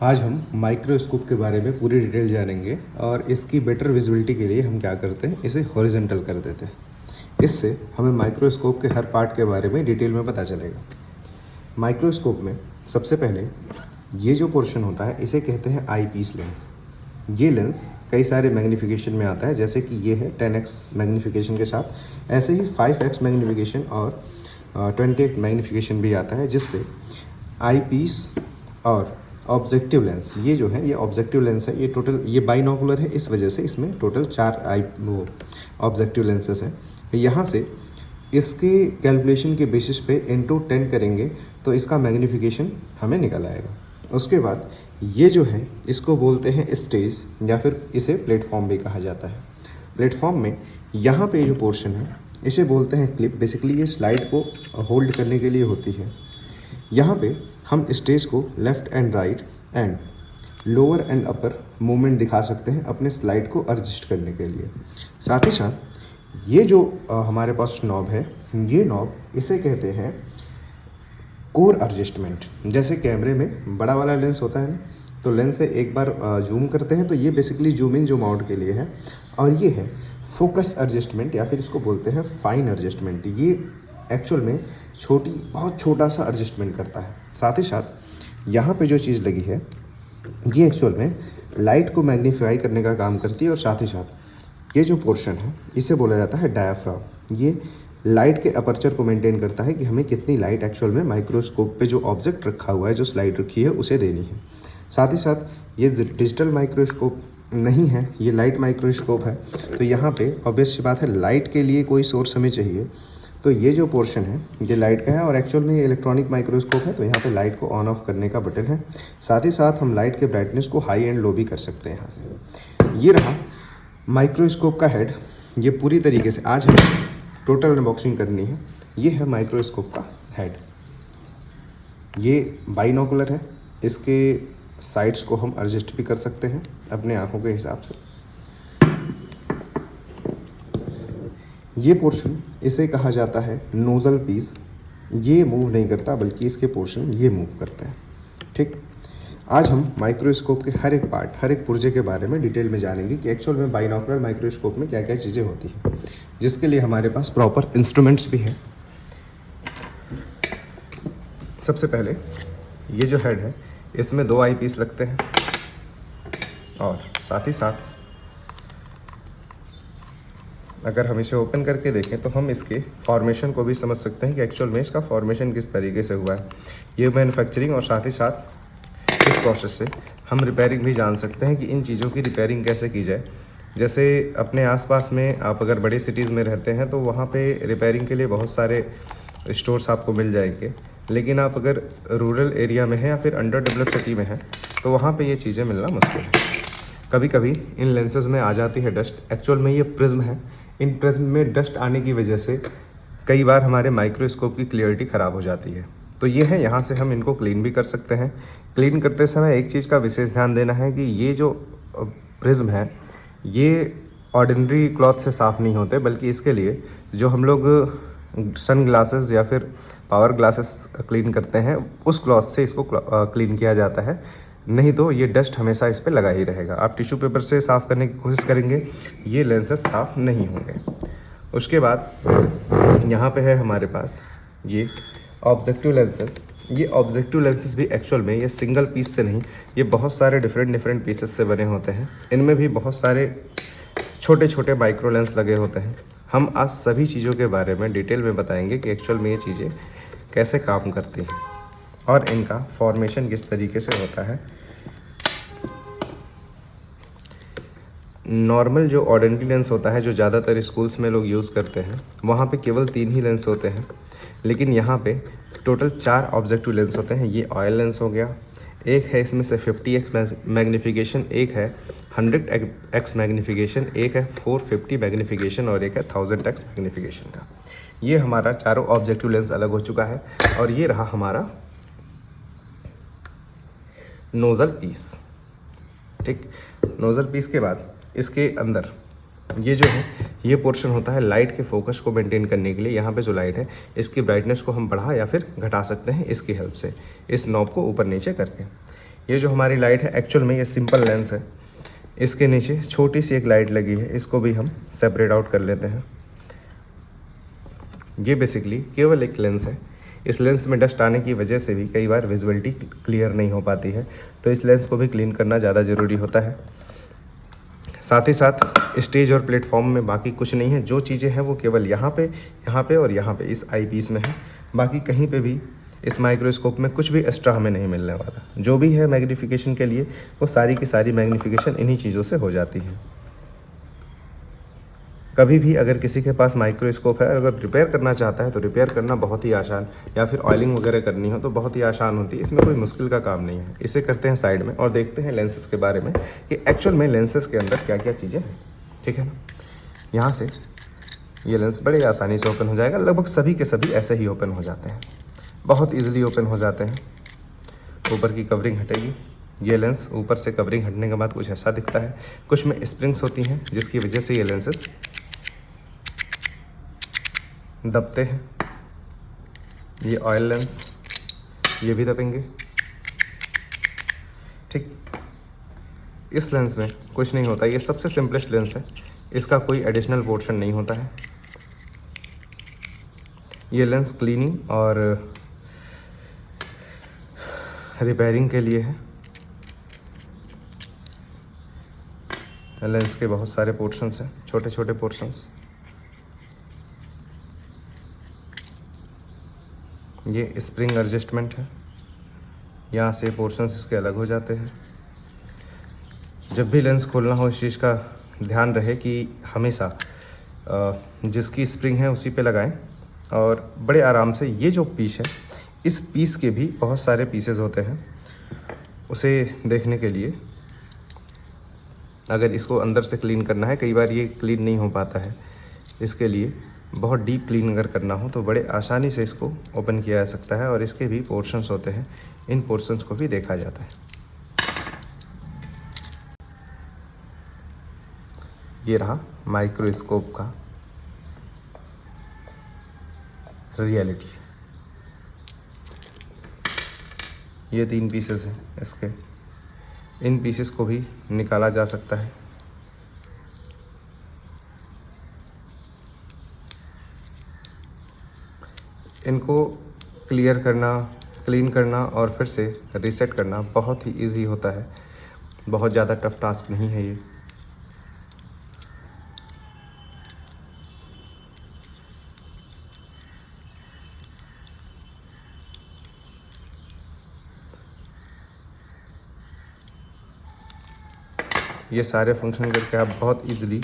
आज हम माइक्रोस्कोप के बारे में पूरी डिटेल जानेंगे और इसकी बेटर विजिबिलिटी के लिए हम क्या करते हैं, इसे हॉरिजॉन्टल कर देते हैं। इससे हमें माइक्रोस्कोप के हर पार्ट के बारे में डिटेल में पता चलेगा। माइक्रोस्कोप में सबसे पहले ये जो पोर्शन होता है इसे कहते हैं आई पीस लेंस। ये लेंस कई सारे मैग्नीफिकेशन में आता है, जैसे कि ये है 10x मैग्नीफिकेशन के साथ, ऐसे ही 5x मैग्नीफिकेशन और 28 मैग्नीफिकेशन भी आता है, जिससे आई पीस और ऑब्जेक्टिव लेंस, ये जो है ये ऑब्जेक्टिव लेंस है, ये टोटल ये बाइनोकुलर है, इस वजह से इसमें टोटल 4 ऑब्जेक्टिव लेंसेस हैं। यहाँ से इसके कैलकुलेशन के बेसिस पे इंटू 10 करेंगे तो इसका मैग्नीफिकेशन हमें निकल आएगा। उसके बाद ये जो है इसको बोलते हैं स्टेज, या फिर इसे प्लेटफॉर्म भी कहा जाता है। प्लेटफॉर्म में यहाँ पे जो पोर्शन है इसे बोलते हैं क्लिप। बेसिकली ये स्लाइड को होल्ड करने के लिए होती है। यहाँ पे हम स्टेज को left and right and lower and upper movement दिखा सकते हैं अपने स्लाइड को एडजस्ट करने के लिए। साथ ही साथ ये जो हमारे पास नॉब है, ये नॉब इसे कहते हैं कोर एडजस्टमेंट। जैसे कैमरे में बड़ा वाला लेंस होता है ना, तो लेंस से एक बार जूम करते हैं तो ये basically zoom in zoom out के लिए है, और ये है फोकस एडजस्टमेंट, या फिर इसको बोलते हैं फाइन एडजस्टमेंट। ये एक्चुअल में बहुत छोटा सा एडजस्टमेंट करता है। साथ ही साथ यहाँ पे जो चीज़ लगी है ये एक्चुअल में लाइट को मैग्नीफाई करने का काम करती है, और साथ ही साथ ये जो पोर्शन है इसे बोला जाता है डायाफ्राम। ये लाइट के अपर्चर को मेंटेन करता है कि हमें कितनी लाइट एक्चुअल में माइक्रोस्कोप पे जो ऑब्जेक्ट रखा हुआ है, जो स्लाइड रखी है, उसे देनी है। साथ ही साथ ये डिजिटल माइक्रोस्कोप नहीं है, ये लाइट माइक्रोस्कोप है, तो यहाँ पे ऑब्वियस सी बात है लाइट के लिए कोई सोर्स हमें चाहिए। तो ये जो पोर्शन है ये लाइट का है, और एक्चुअल में ये इलेक्ट्रॉनिक माइक्रोस्कोप है, तो यहाँ पे लाइट को ऑन ऑफ करने का बटन है। साथ ही साथ हम लाइट के ब्राइटनेस को हाई एंड लो भी कर सकते हैं यहाँ से। ये रहा माइक्रोस्कोप का हेड। ये पूरी तरीके से आज हमें टोटल अनबॉक्सिंग करनी है। ये है माइक्रोस्कोप का हेड। ये बाइनोकुलर है, इसके साइड्स को हम एडजस्ट भी कर सकते हैं अपने आँखों के हिसाब से। ये पोर्शन इसे कहा जाता है नोज़ल पीस। ये मूव नहीं करता, बल्कि इसके पोर्शन ये मूव करते हैं। ठीक, आज हम माइक्रोस्कोप के हर एक पार्ट, हर एक पुर्जे के बारे में डिटेल में जानेंगे कि एक्चुअल में बाइनोकुलर माइक्रोस्कोप में क्या क्या चीज़ें होती हैं, जिसके लिए हमारे पास प्रॉपर इंस्ट्रूमेंट्स भी हैं। सबसे पहले ये जो हेड है इसमें 2 आई पीस लगते हैं, और साथ ही साथ अगर हम इसे ओपन करके देखें तो हम इसके फॉर्मेशन को भी समझ सकते हैं कि एक्चुअल में इसका फॉर्मेशन किस तरीके से हुआ है। ये मैन्युफैक्चरिंग, और साथ ही साथ इस प्रोसेस से हम रिपेयरिंग भी जान सकते हैं कि इन चीज़ों की रिपेयरिंग कैसे की जाए। जैसे अपने आसपास में आप अगर बड़ी सिटीज़ में रहते हैं तो वहाँ पे रिपेयरिंग के लिए बहुत सारे स्टोर्स आपको मिल जाएंगे, लेकिन आप अगर रूरल एरिया में हैं या फिर अंडर डेवलप सिटी में हैं तो वहाँ पे ये चीज़ें मिलना मुश्किल है। कभी कभी इन लेंसेज में आ जाती है डस्ट। एक्चुअल में ये प्रिज्म है, इन प्रिज्म में डस्ट आने की वजह से कई बार हमारे माइक्रोस्कोप की क्लियरिटी ख़राब हो जाती है। तो ये है, यहाँ से हम इनको क्लीन भी कर सकते हैं। क्लीन करते समय एक चीज़ का विशेष ध्यान देना है कि ये जो प्रिज्म है ये ऑर्डिनरी क्लॉथ से साफ़ नहीं होते, बल्कि इसके लिए जो हम लोग सन ग्लासेस या फिर पावर ग्लासेस क्लीन करते हैं उस क्लॉथ से इसको क्लीन किया जाता है, नहीं तो ये डस्ट हमेशा इस पर लगा ही रहेगा। आप टिश्यू पेपर से साफ़ करने की कोशिश करेंगे, ये लेंसेज साफ़ नहीं होंगे। उसके बाद यहाँ पे है हमारे पास ये ऑब्जेक्टिव लेंसेज। ये ऑब्जेक्टिव लेंसेज भी एक्चुअल में ये सिंगल पीस से नहीं, ये बहुत सारे डिफरेंट पीसेस से बने होते हैं। इनमें भी बहुत सारे छोटे छोटे माइक्रो लेंस लगे होते हैं। हम आज सभी चीज़ों के बारे में डिटेल में बताएंगे कि एक्चुअल में ये चीज़ें कैसे काम करती हैं और इनका फॉर्मेशन किस तरीके से होता है। नॉर्मल जो ऑर्डिनरी लेंस होता है, जो ज़्यादातर स्कूल्स में लोग यूज़ करते हैं, वहाँ पे केवल 3 ही लेंस होते हैं, लेकिन यहाँ पे टोटल 4 ऑब्जेक्टिव लेंस होते हैं। ये ऑयल लेंस हो गया, एक है इसमें से 50x मैग्नीफिकेशन, एक है 100x मैग्नीफिकेशन, एक है 450 मैग्नीफिकेशन, और एक है 1000x मैग्नीफिकेशन का। ये हमारा चारों ऑब्जेक्टिव लेंस अलग हो चुका है, और ये रहा हमारा नोज़ल पीस। ठीक, नोज़ल पीस के बाद इसके अंदर ये जो है ये पोर्शन होता है लाइट के फोकस को मेंटेन करने के लिए। यहाँ पे जो लाइट है इसकी ब्राइटनेस को हम बढ़ा या फिर घटा सकते हैं इसकी हेल्प से, इस नॉब को ऊपर नीचे करके। ये जो हमारी लाइट है एक्चुअल में ये सिंपल लेंस है, इसके नीचे छोटी सी एक लाइट लगी है, इसको भी हम सेपरेट आउट कर लेते हैं। ये बेसिकली केवल एक लेंस है। इस लेंस में डस्ट आने की वजह से भी कई बार विजिबिलिटी क्लियर नहीं हो पाती है, तो इस लेंस को भी क्लीन करना ज़्यादा ज़रूरी होता है। साथ ही साथ स्टेज और प्लेटफॉर्म में बाकी कुछ नहीं है, जो चीज़ें हैं वो केवल यहाँ पे और यहाँ पे इस आई पीस में है। बाकी कहीं पे भी इस माइक्रोस्कोप में कुछ भी एक्स्ट्रा हमें नहीं मिलने वाला। जो भी है मैग्नीफिकेशन के लिए वो सारी की सारी मैग्नीफिकेशन इन्हीं चीज़ों से हो जाती है। कभी भी अगर किसी के पास माइक्रोस्कोप है और अगर रिपेयर करना चाहता है तो रिपेयर करना बहुत ही आसान, या फिर ऑयलिंग वगैरह करनी हो तो बहुत ही आसान होती है। इसमें कोई मुश्किल का काम नहीं है। इसे करते हैं साइड में और देखते हैं लेंसेज के बारे में कि एक्चुअल में लेंसेज के अंदर क्या क्या चीज़ें हैं। ठीक है ना, यहाँ से ये लेंस बड़े आसानी से ओपन हो जाएगा। लगभग सभी के सभी ऐसे ही ओपन हो जाते हैं, बहुत ईजिली ओपन हो जाते हैं। ऊपर की कवरिंग हटेगी, ये लेंस ऊपर से कवरिंग हटने के बाद कुछ ऐसा दिखता है। कुछ में स्प्रिंग्स होती हैं जिसकी वजह से ये लेंसेज दबते हैं। ये ऑयल लेंस, ये भी दबेंगे। ठीक, इस लेंस में कुछ नहीं होता, ये सबसे सिंपलेस्ट लेंस है, इसका कोई एडिशनल पोर्शन नहीं होता है। ये लेंस क्लीनिंग और रिपेयरिंग के लिए है। लेंस के बहुत सारे पोर्शंस हैं, छोटे छोटे पोर्शंस। ये स्प्रिंग एडजस्टमेंट है, यहाँ से पोर्शंस इसके अलग हो जाते हैं। जब भी लेंस खोलना हो इस चीज़ का ध्यान रहे कि हमेशा जिसकी स्प्रिंग है उसी पे लगाएं और बड़े आराम से। ये जो पीस है, इस पीस के भी बहुत सारे पीसेस होते हैं, उसे देखने के लिए अगर इसको अंदर से क्लीन करना है, कई बार ये क्लीन नहीं हो पाता है, इसके लिए बहुत डीप क्लीन अगर करना हो तो बड़े आसानी से इसको ओपन किया जा सकता है और इसके भी पोर्शंस होते हैं, इन पोर्शंस को भी देखा जाता है। ये रहा माइक्रोस्कोप का रियलिटी। ये 3 पीसेस हैं इसके, इन पीसेस को भी निकाला जा सकता है। इनको क्लियर करना, क्लीन करना और फिर से रीसेट करना बहुत ही इजी होता है, बहुत ज़्यादा टफ टास्क नहीं है ये। ये सारे फंक्शन करके आप बहुत इजीली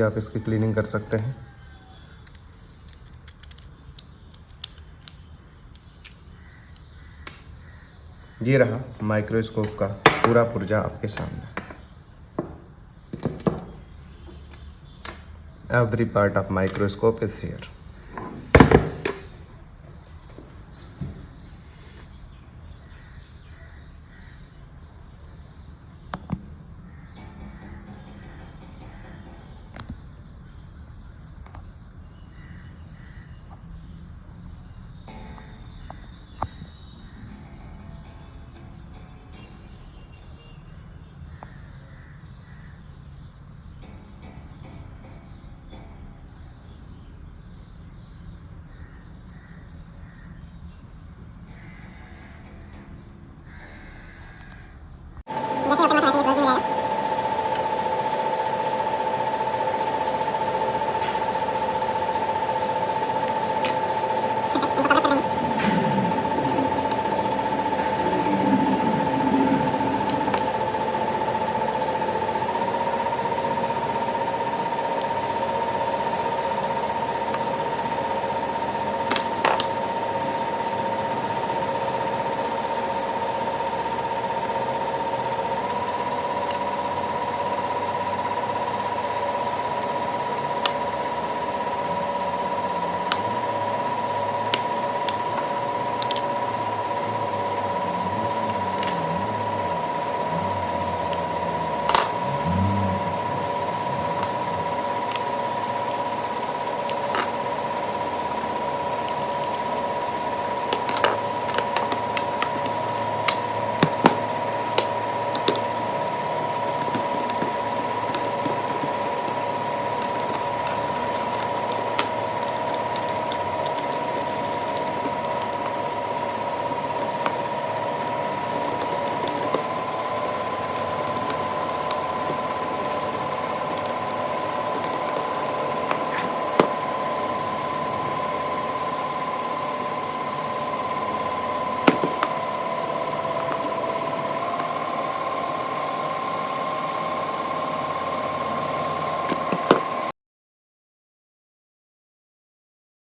आप इसकी क्लीनिंग कर सकते हैं। ये रहा माइक्रोस्कोप का पूरा पुर्जा आपके सामने। Every part of microscope is here.